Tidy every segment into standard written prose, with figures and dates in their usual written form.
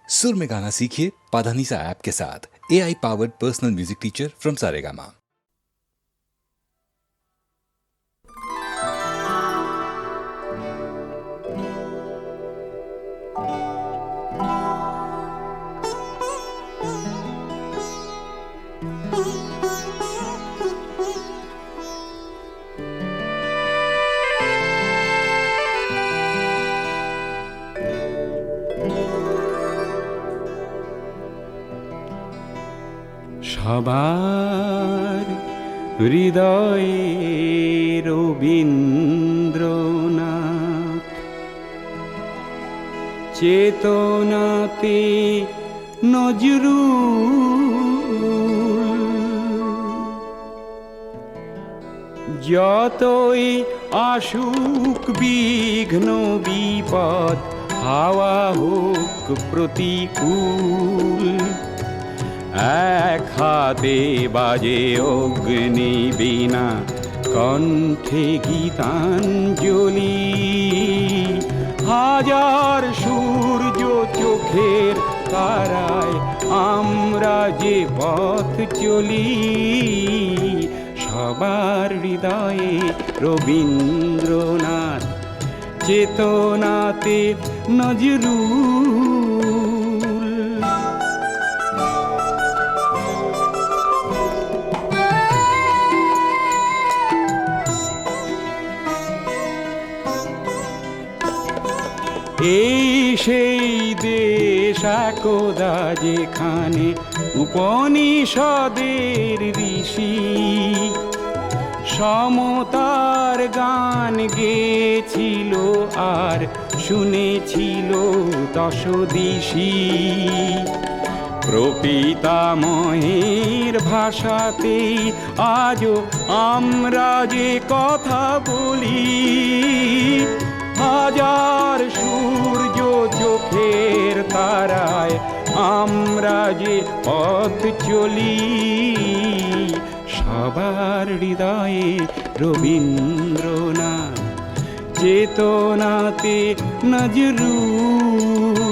सुर में गाना सीखिए पाधानीसा ऐप के साथ। AI powered personal music teacher from Saregama. সবার হৃদয়ে রবীন্দ্রনাথ, চেতনাতে নজরুল। যতই আসুক বিঘ্ন বিপদ, হাওয়া হোক প্রতিকূল, এক হাতে বাজে অগ্নি বীণা, কণ্ঠে গীতাঞ্জলি। হাজার সূর্য চোখের তারায় আমরা যে পথ চলি, সবার হৃদয়ে রবীন্দ্রনাথ, চেতনাতে নজরুল। এই সেই দেশ একদা যেখানে উপনিষদের ঋষি সমতার গান গেয়েছিল আর শুনেছিল দশদিশি। প্রপিতামহের ভাষাতেই আজও আমরা যে কথা বলি, হাজার সূর্য চোখের তারায় আমরা যে পথ চলি, সবার হৃদয়ে রবীন্দ্রনাথ, চেতনাতে নজরুল।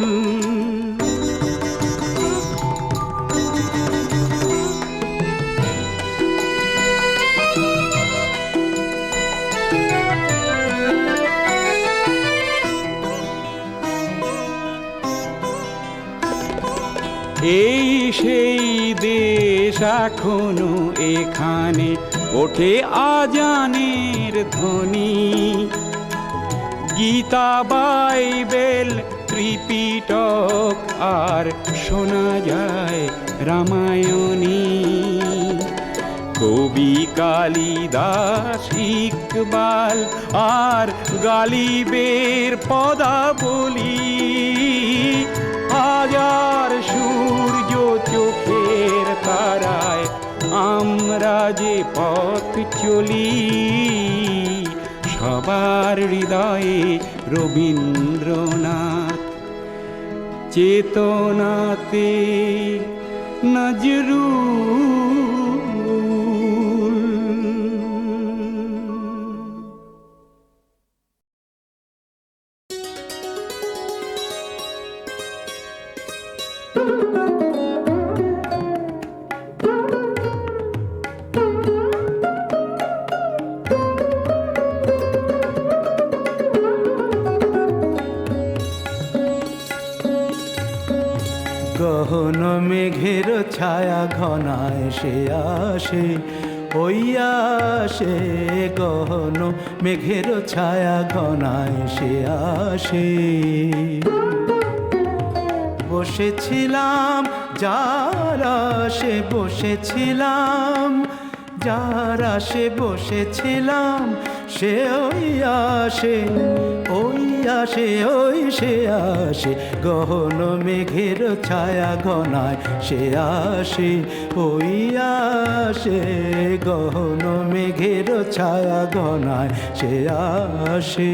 এই সেই দেশ এখনো এখানে ওঠে আজানের ধ্বনি, গীতা বাইবেল ত্রিপিটক আর শোনা যায় রামায়ণী। কবি কালিদাস ইকবাল আর গালিবের পদাবলী, হাজার সূর্য চোখের তারায় আমরা যে পথ চলি, সবার হৃদয়ে রবীন্দ্রনাথ, চেতনাতে নজরুল। গহন মেঘের ছায়া ঘনায় সে আসে, ওই আসে। গহন মেঘের ছায়া ঘনায় সে আসে। বসেছিলাম যার আশে, বসেছিলাম যার আশে, বসেছিলাম সে ওই আসে, ওই আসে, ওই সে আসে। গহন মেঘের ছায়া ঘনায় সে আসে, ওই আসে। গহন মেঘের ছায়া ঘনায় সে আসে।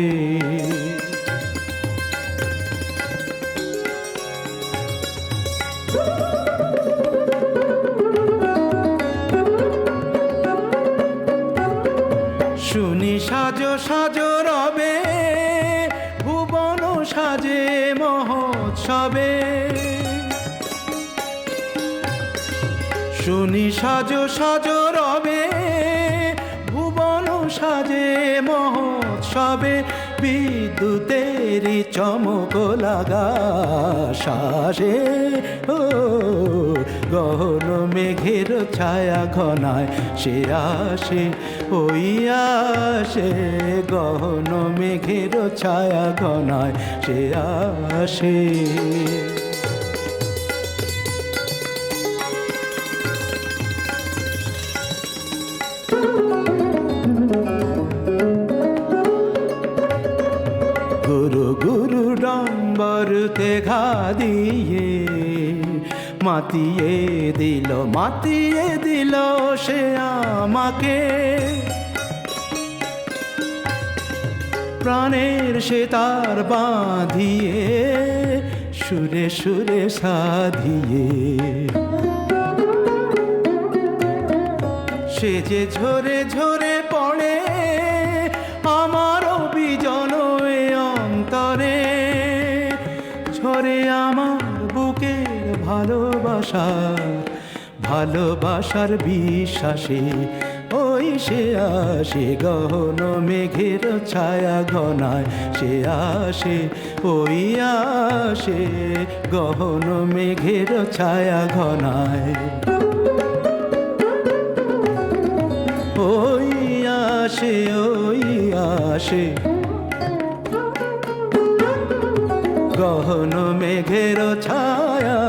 শুনি সাজো সাজো রবে, ভুবন সাজে মহোৎসবে। শুনি সাজো সাজো রবে, ভুবন সাজে মহোৎসবে, বিদ্যুতেরই চমক লাগা শ্বাসে। ও গহন মেঘের ছায়া ঘনায় সে আসে, ওই আসে, গহন মেঘের ছায়া ঘনায় সে আসে। গুরু গুরু ডম্বরতে ঘা দিয়ে মাতিয়ে দিল সে আমাকে, প্রাণের সে তার বাঁধিয়ে সুরে সুরে সাধিয়ে। সে যে ঝরে ঝরে পড়ে আমার বিজন অন্তরে, ঝরে আমার বুকের ভালোবাসার বিশ্বাসে। ওই সে আসে, গহন মেঘের ছায়া ঘনায় সে আসে, ওই আসে, গহন মেঘের ছায়া ঘনায়। ওই আসে, ওই আসে, গহন মেঘের ছায়া,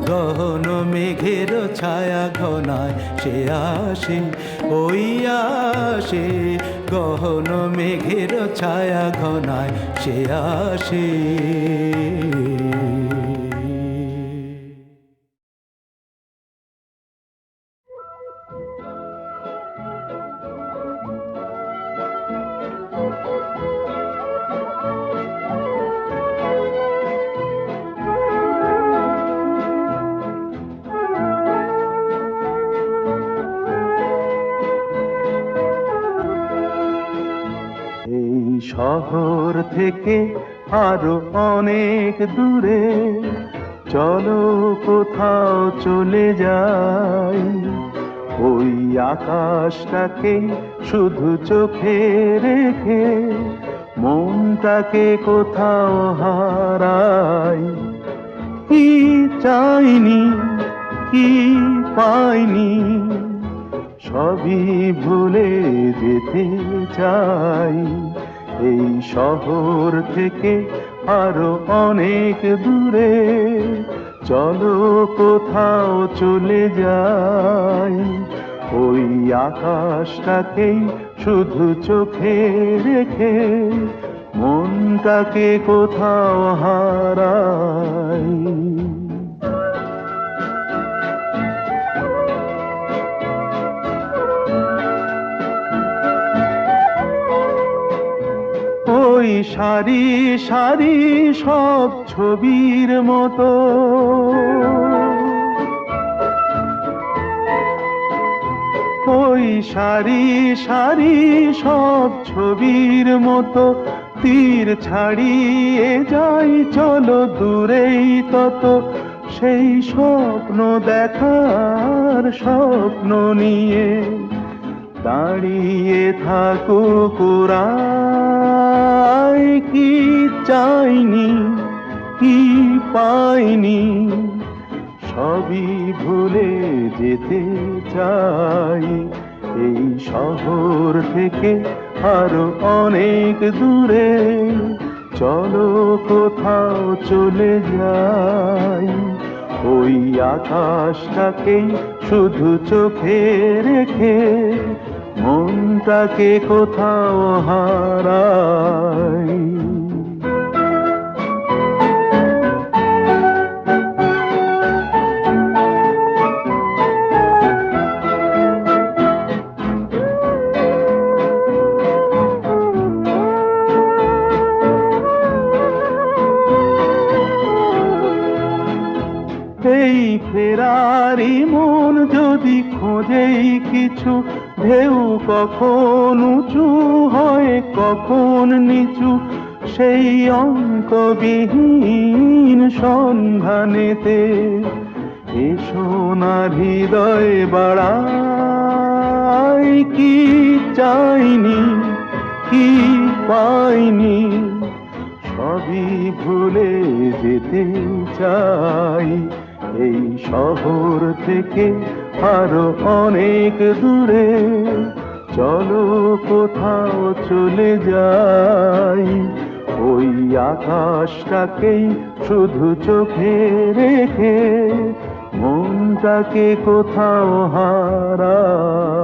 গহন মেঘের ছায়া ঘনায় সে আসে, ওই আসে, গহন মেঘের ছায়া ঘনায় সে আসে। শহর থেকে আরো অনেক দূরে চলো কোথাও চলে যাই, ওই আকাশটাকে শুধু চোখে রেখে মনটাকে কোথাও হারাই। কি চাইনি কি পাইনি সবই ভুলে যেতে চাই, এই শহর থেকে আরো অনেক দূরে চলো কোথাও চলে যাই, ওই আকাশটাকেই শুধু চোখে রেখে মনটাকে কোথাও হারাই। ওই সারি সারি সব ছবির মতো ওই সারি সারি সব ছবির মতো তীর ছাড়িয়ে যাই চলো দূরেই তত, সেই স্বপ্ন দেখার স্বপ্ন নিয়ে দাঁড়িয়ে থাকুক ওরাই। কি চাইনি কি পাইনি সবই ভুলে যেতে চাই, এই শহর থেকে আরো অনেক দূরে চলো কোথাও চলে যাই, ওই আকাশটাকেই শুধু চোখে রেখে মনটাকে কোথাও হারাই। এই ফেরারি মন যদি খোঁজেই কিছু, ঢেউ কখন উঁচু হয় কখন নিচু, সেই অঙ্কবিহীন সন্ধানেতে এ সোনার হৃদয় বাড়াই কি চাইনি কি পাইনি সবই ভুলে যেতে চাই এই শহর থেকে আরো অনেক দূরে চলো কোথাও চলে যাই ওই আকাশটাকেই শুধু চোখে রেখে মনটাকে কোথাও হারাই।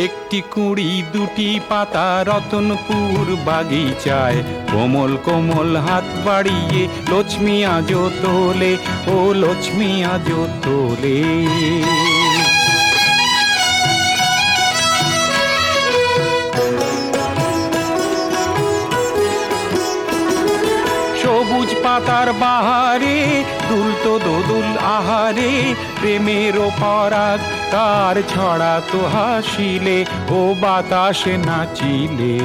একটি কুঁড়ি দুটি পাতা রতনপুর বাগিচায় কোমল কোমল হাত বাড়িয়ে লক্ষ্মী আজো তোলে ও লক্ষ্মী আজো তোলে। সবুজ পাতার বাহারে দুলতো দোদুল আহারে প্রেমের পরাগ তার ছড়া তো হাসিলে ও বাতাসে নাচিলে।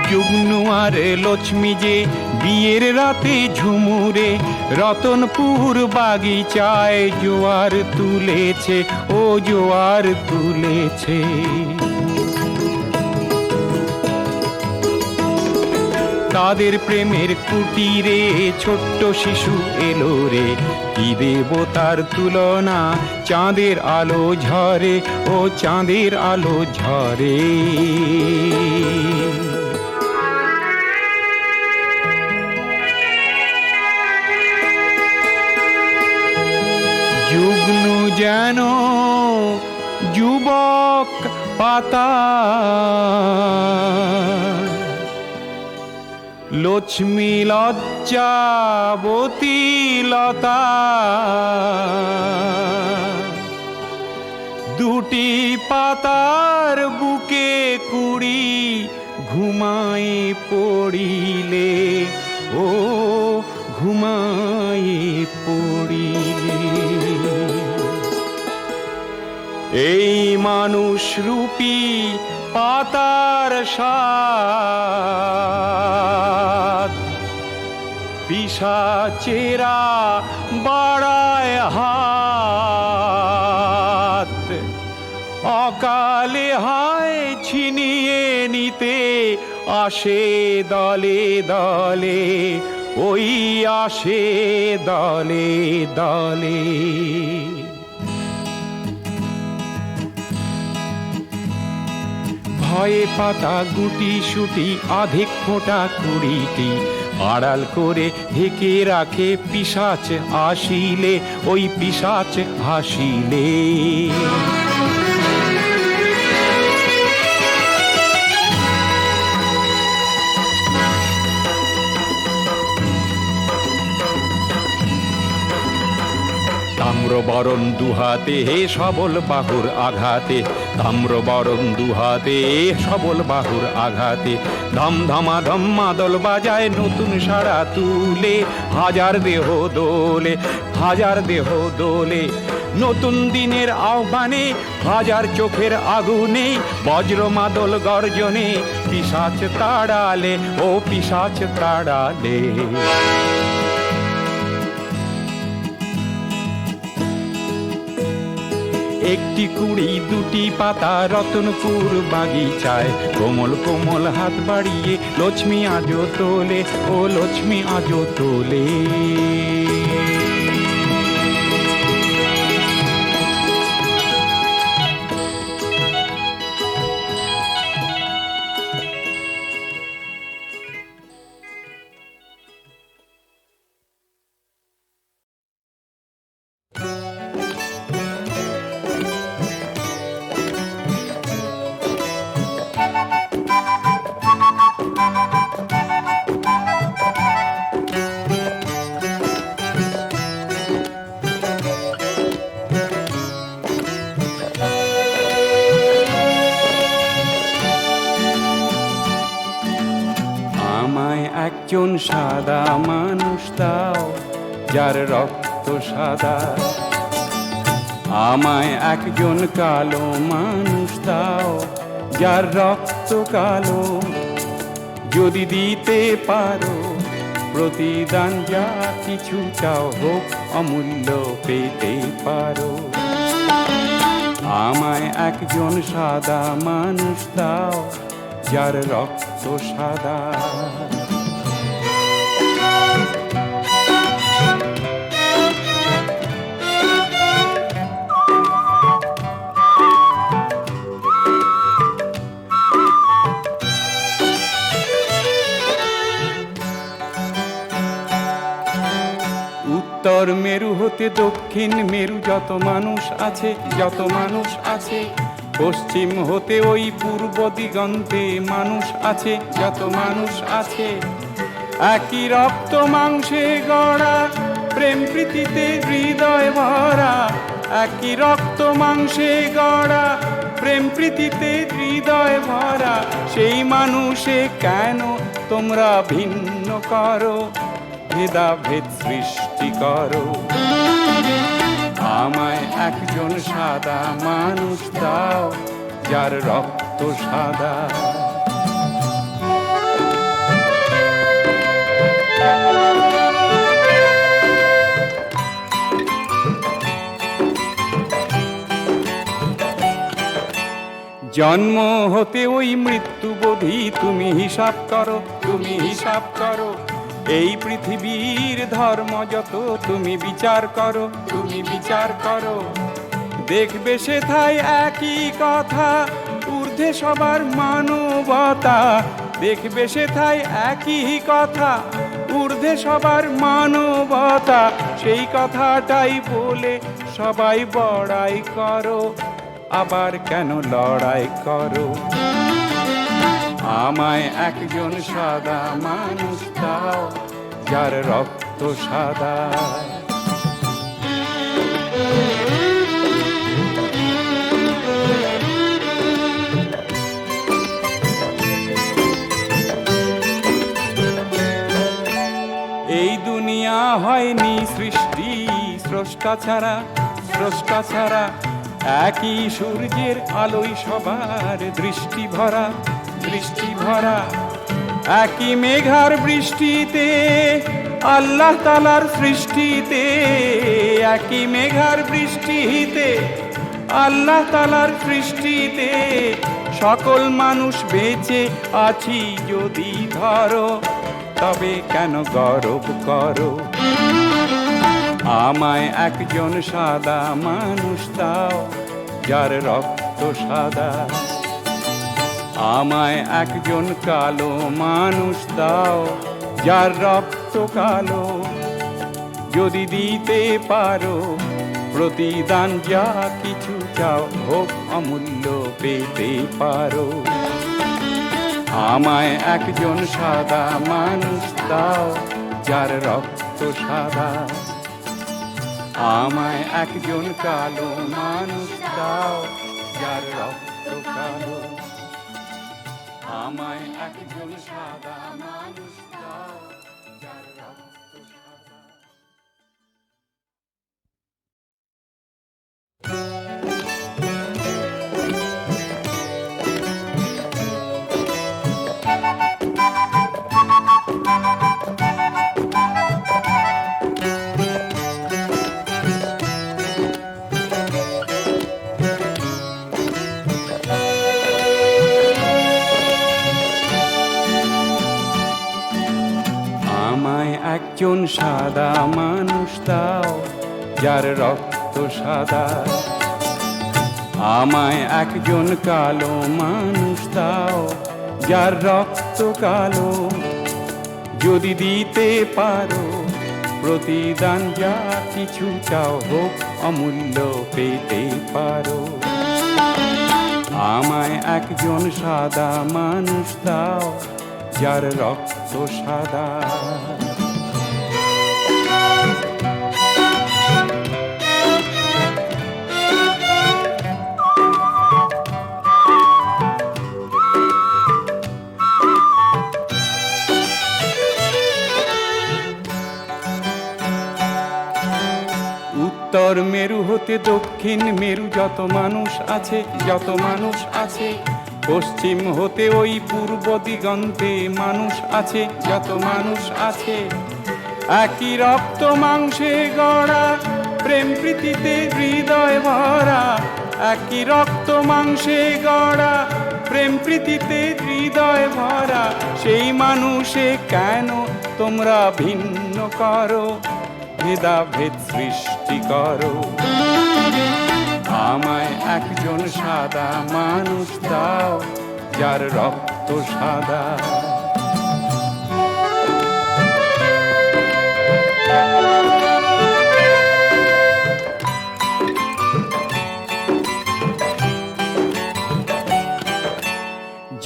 যুগ্নু আর লক্ষ্মী যে বিয়ের রাতে ঝুমুরে রতনপুর বাগিচায় জোয়ার তুলেছে ও জোয়ার তুলেছে। তাদের প্রেমের কুটিরে ছোট্ট শিশু এলো রে কি দেবতার তুলনা চাঁদের আলো ঝরে ও চাঁদের আলো ঝরে। যুগ্নু যেন যুবক পাতা লক্ষ্মী লজ্জাবতী লতা দুটি পাতার বুকে কুড়ি ঘুমায় পড়িলে ও ঘুমায় পড়িলে। এই মানুষ রূপী পাতার স্বাদ পিশাচেরা বাড়ায় হাত অকালে হায় ছিনিয়ে নিতে আসে দলে দলে ওই আসে দলে দলে। ভয়ে পাতা গুটি সুটি আধিক ফোঁটা কুড়িটি আড়াল করে ঢেকে রাখে পিশাচ আসিলে ওই পিশাচ হাসিলে। তাম্রবরণ দুহাতে সবল বাহুর আঘাতে তাম্রবরণ দুহাতে সবল বাহুর আঘাতে ধম ধমাধম মাদল বাজায় নতুন সাড়া তুলে হাজার দেহ দোলে হাজার দেহ দোলে। নতুন দিনের আহ্বানে হাজার চোখের আগুনে বজ্র মাদল গর্জনে পিশাচ তাড়ালে ও পিশাচ তাড়ালে। একটি কুড়ি দুটি পাতা রতনপুর বাগিচায় কোমল কোমল হাত বাড়িয়ে লক্ষ্মী আজো তোলে ও লক্ষ্মী আজো তোলে। আমায় একজন সাদা মানুষ দাও, যার রক্ত সাদা। আমায় একজন কালো মানুষ দাও, যার রক্ত কালো। যদি দিতে পারো প্রতিদান, যা কিছু চাও হোক অমূল্য পেতে পারো। আমায় একজন সাদা মানুষ দাও, যার রক্ত সাদা। উত্তর মেরু হতে দক্ষিণ মেরু যত মানুষ আছে, যত মানুষ আছে। পশ্চিম হতে ওই পূর্ব দিগন্তে মানুষ আছে, যত মানুষ আছে। একই রক্ত মাংসে গড়া, প্রেম প্রীতিতে হৃদয় ভরা। একই রক্ত মাংসে গড়া, প্রেম প্রীতিতে হৃদয় ভরা। সেই মানুষে কেন তোমরা ভিন্ন করো, ভেদাভেদ সৃষ্টি করো। আমায় একজন সাদা মানুষ দাও, যার রক্ত সাদা। জন্ম হতে ওই মৃত্যুবোধি তুমি হিসাব করো, তুমি হিসাব করো। এই পৃথিবীর ধর্ম যত তুমি বিচার করো, তুমি বিচার করো। দেখবে সেথায় একই কথা, ঊর্ধ্বে সবার মানবতা। দেখবে সেথায় একই কথা, ঊর্ধ্বে সবার মানবতা। সেই কথাটাই বলে সবাই বড়াই করো, আবার কেন লড়াই করো। আমায় একজন সাদা মানুষ দাও, যার রক্ত সাদা। এই দুনিয়া হয়নি সৃষ্টি স্রষ্টা ছাড়া, স্রষ্টা ছাড়া। একই সূর্যের আলোয় সবার দৃষ্টি ভরা, দৃষ্টি ভরা। একই মেঘার বৃষ্টিতে আল্লাহ তাআলার সৃষ্টিতে। একই মেঘার বৃষ্টিতে আল্লাহ তাআলার সৃষ্টিতে। সকল মানুষ বেঁচে আছি যদি ধরো, তবে কেন গর্ব করো। আমায় একজন সাদা মানুষ দাও, যার রক্ত সাদা। আমায় একজন কালো মানুষ দাও, যার রক্ত কালো। যদি দিতে পারো প্রতিদান, যা কিছু চাও হোক অমূল্য পেতে পারো। আমায় একজন সাদা মানুষ দাও, যার রক্ত সাদা। আমায় একজন কালো মানুষ দাও, যার রক্ত কালো। আমায় একজন সাদা মানুষ দাও, যার রক্ত সাদা। একজন সাদা মানুষ দাও, যার রক্ত সাদা। আমায় একজন কালো মানুষ দাও, যার রক্ত কালো। যদি দিতে পারো প্রতিদান, যা কিছু চাও হোক অমূল্য পেতে পারো। আমায় একজন সাদা মানুষ দাও, যার রক্ত সাদা। উত্তর মেরু হতে দক্ষিণ মেরু যত মানুষ আছে, যত মানুষ আছে, পশ্চিম হতে ওই পূর্ব দিগন্তে মানুষ আছে, যত মানুষ আছে। একই রক্ত মাংসে গড়া, প্রেম প্রীতিতে হৃদয় ভরা, একই রক্ত মাংসে গড়া, প্রেম প্রীতিতে হৃদয় ভরা, সেই মানুষে কেন তোমরা ভিন্ন করো, ভেদাভেদ সৃষ্টি করো। আমায় একজন সাদা মানুষ দাও, যার রক্ত সাদা।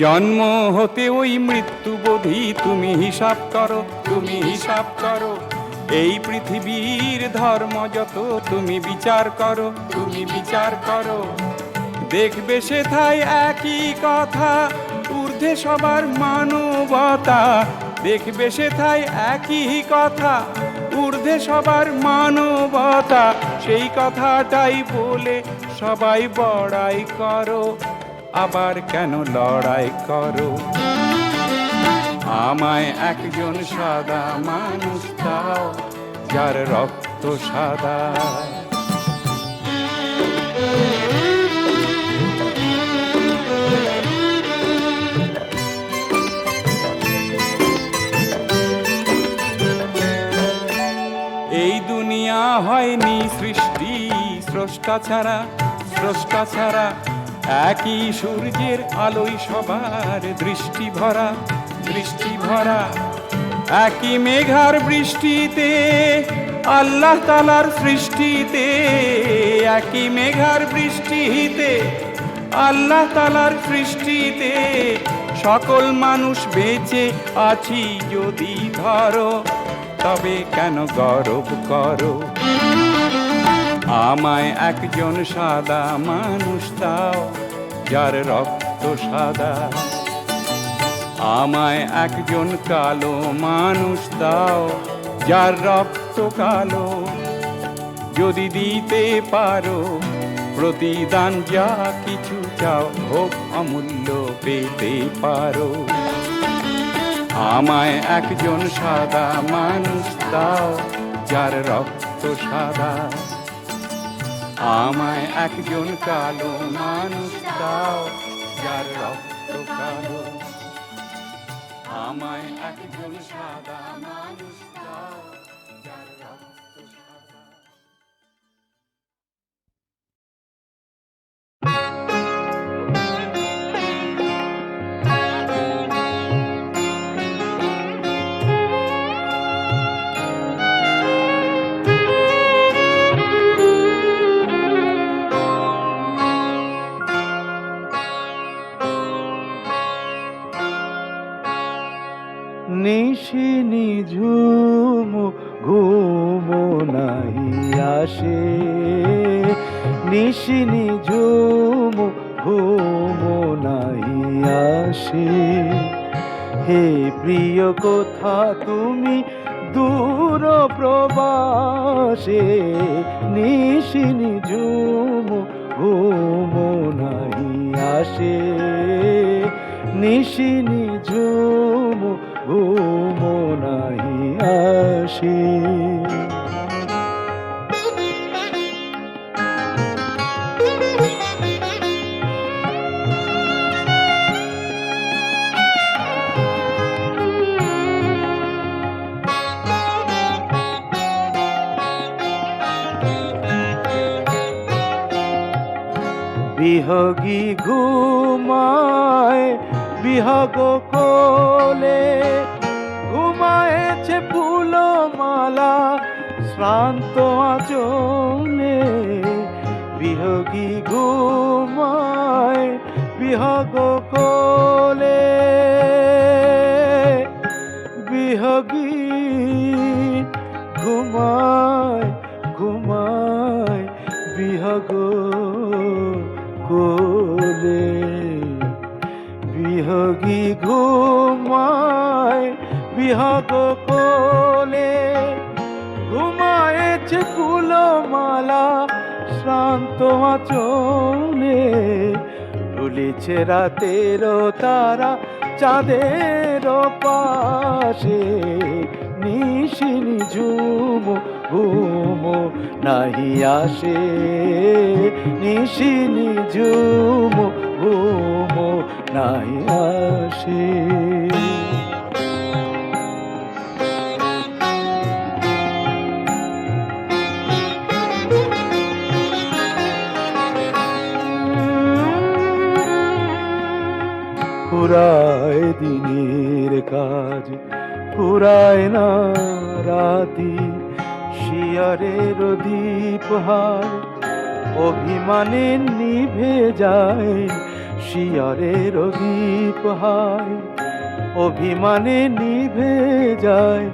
জন্ম হতে ওই মৃত্যুবোধি তুমি হিসাব করো, তুমি হিসাব করো। এই পৃথিবীর ধর্ম যত তুমি বিচার করো, তুমি বিচার করো। দেখবে সেথায় একই কথা, ঊর্ধ্বে সবার মানবতা। দেখবে সেথায় একই কথা, ঊর্ধ্বে সবার মানবতা। সেই কথাটাই বলে সবাই বড়াই করো, আবার কেন লড়াই করো। আমায় একজন সাদা মানুষ দাও, যার রক্ত সাদা। এই দুনিয়া হয়নি সৃষ্টি স্রষ্টা ছাড়া, স্রষ্টা ছাড়া। একই সূর্যের আলোয় সবার দৃষ্টি ভরা, দৃষ্টি ভরা। একই মেঘার বৃষ্টিতে, আল্লাহ তাআলার সৃষ্টিতে। একই মেঘার বৃষ্টিতে, আল্লাহ তাআলার সৃষ্টিতে। সকল মানুষ বেঁচে আছি যদি ধরো, তবে কেন গর্ব করো। আমায় একজন সাদা মানুষ দাও, যার রক্ত সাদা। আমায় একজন কালো মানুষ দাও, যার রক্ত কালো। যদি দিতে পারো প্রতিদান যা কিছু চাও, হোক অমূল্য পেতে পারো। আমায় একজন সাদা মানুষ দাও, যার রক্ত সাদা। আমায় একজন কালো মানুষ দাও, যার রক্ত কালো। আমায় একজন সাদা মানুষ দাও, যার রক্ত সাদা। নিশি নিঝুম ঘুম নাহি আসে, নিশি নিঝুম ঘুম নাহি আসে। হে প্রিয় কোথা তুমি দূর প্রবাসে, নিশি নিঝুম ঘুম নাহি আসে, নিশি নিঝুম ঘুম নাহি আসে। বিহগী ঘুমায় বিহগ কোলে, ঘুমায়েছে ফুলমালা শ্রান্ত আঁচলে। বিহগী ঘুমায় বিহগ কোলে, বিহগী ঘুমায় ঘুমায় বিহগ কোলে। বিহগী ঘুমায় বিহগ কোলে, ঘুমায়েছে দুলছে ফুলমালা শ্রান্ত আঁচলে, দুলিছে রাতের তারা চাঁদের পাশে, নিশিনি ঝুম ঘুম নাহি আসে, নিশিনি ঝুম ঘুম নাহি আসে। ফুরায় দিনের কাজ, ফুরায় না রাতি, শিয়রের দীপ হায় অভিমানে নিভে যায়, শিয়রের দীপ হায় অভিমানে নিভে যায়,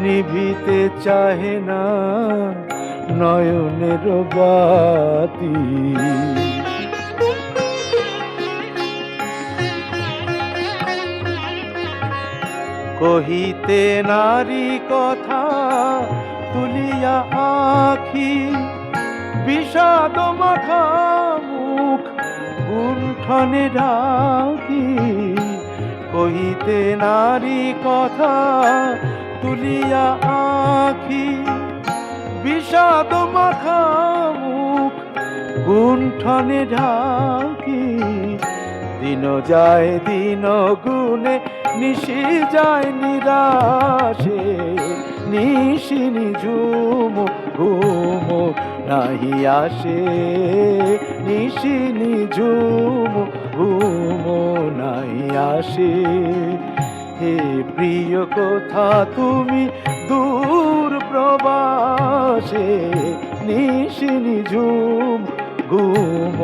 নিভিতে চাহে না নয়নের বাতি। কহিতে নারী কথা তুলিয়া আখি, বিষাদ মাখা মুখ গুণ্ঠনে ঢাকি, কহিতে নারী কথা তুলিয়া আখি, বিষাদ মাখা মুখ গুণ্ঠনে ঢাকি, দিন যায় দিন গুণে নিশি যায় নিরাশে, নিশিনি ঝুম ঘুম নাহি আসে, নিশিনি ঝুম ঘুম নাহি আসে। হে প্রিয় কোথা তুমি দূর প্রবাসে, নিশিনি ঝুম ঘুম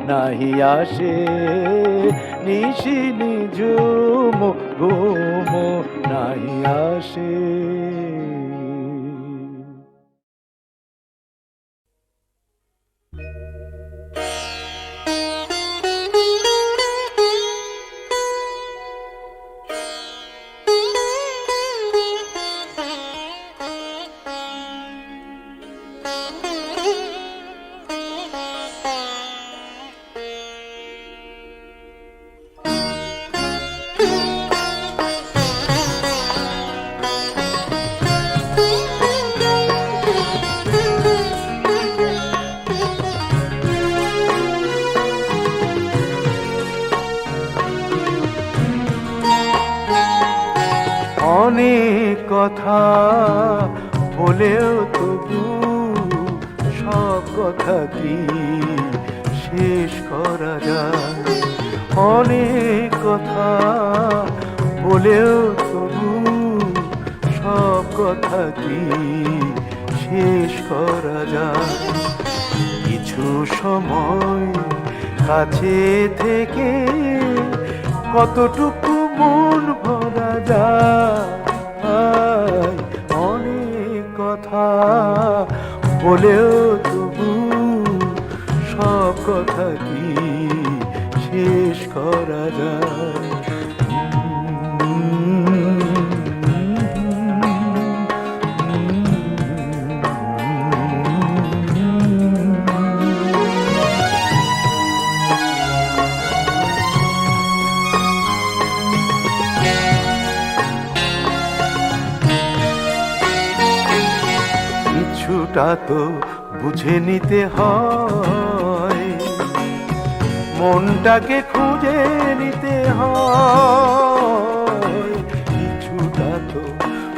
নাহি আসে, নিশিনি ঝুম ঘুম নাহি আসে। অনেক কথা বলেও তবু সব কথা কি শেষ করা যায়, অনেক কথা বলেও তবু সব কথা কি শেষ করা যায়। কিছু সময় কাছে থেকে কতটুকু মন ভরা যায়, অনেক কথা বলেও তবু সব কথা কি শেষ করা যায়। কিছুটা তো বুঝে নিতে হয়, মনটাকে খুঁজে নিতে হয়, কিছুটা তো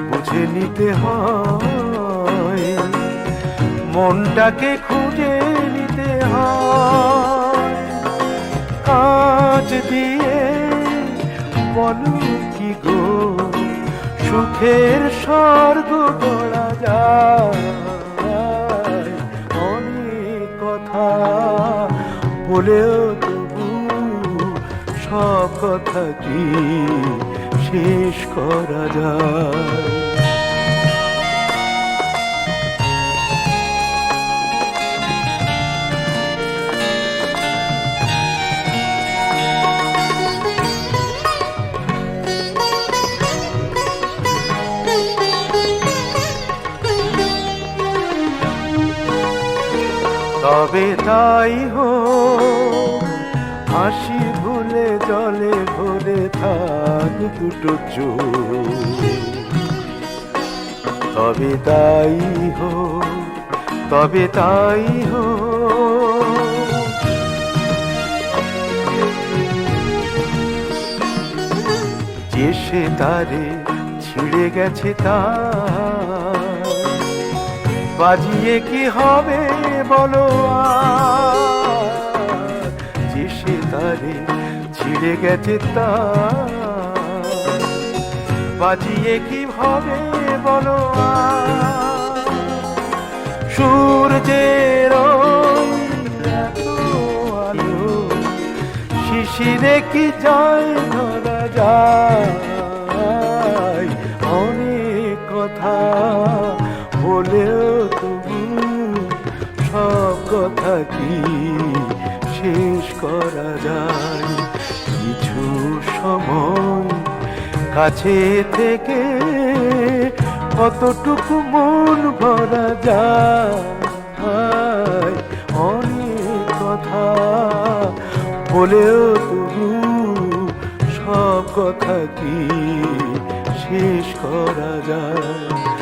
বুঝে নিতে হয়, মনটাকে খুঁজে নিতে হয়। কাজ দিয়ে বলো কি গো সুখের স্বর্গ গড়া যায়, অনেক কথা বলেও তবু সব কথা কি শেষ করা যায়। তবে তাই হোক, হাসি ভুলে জলে ভরে থাক দুটো চোখ। তবে তাই হোক, তবে তাই হোক। যে সে তারে ছিঁড়ে গেছে তার, বাজিয়ে কি হবে বলো আর। যে সে তারে ছিঁড়ে গেছে তার, বাজিয়ে কি হবে বলো আর। সূর্যের ওই এত আলো শিশিরে কি যায় ধরা যায়। অনেক কথা বলেও তবু সব কথা কি শেষ করা যায়। কিছু সময় কাছে থেকে কতটুকু মন ভরা যায়। অনেক কথা বলেও তবু সব কথা কি শেষ করা যায়।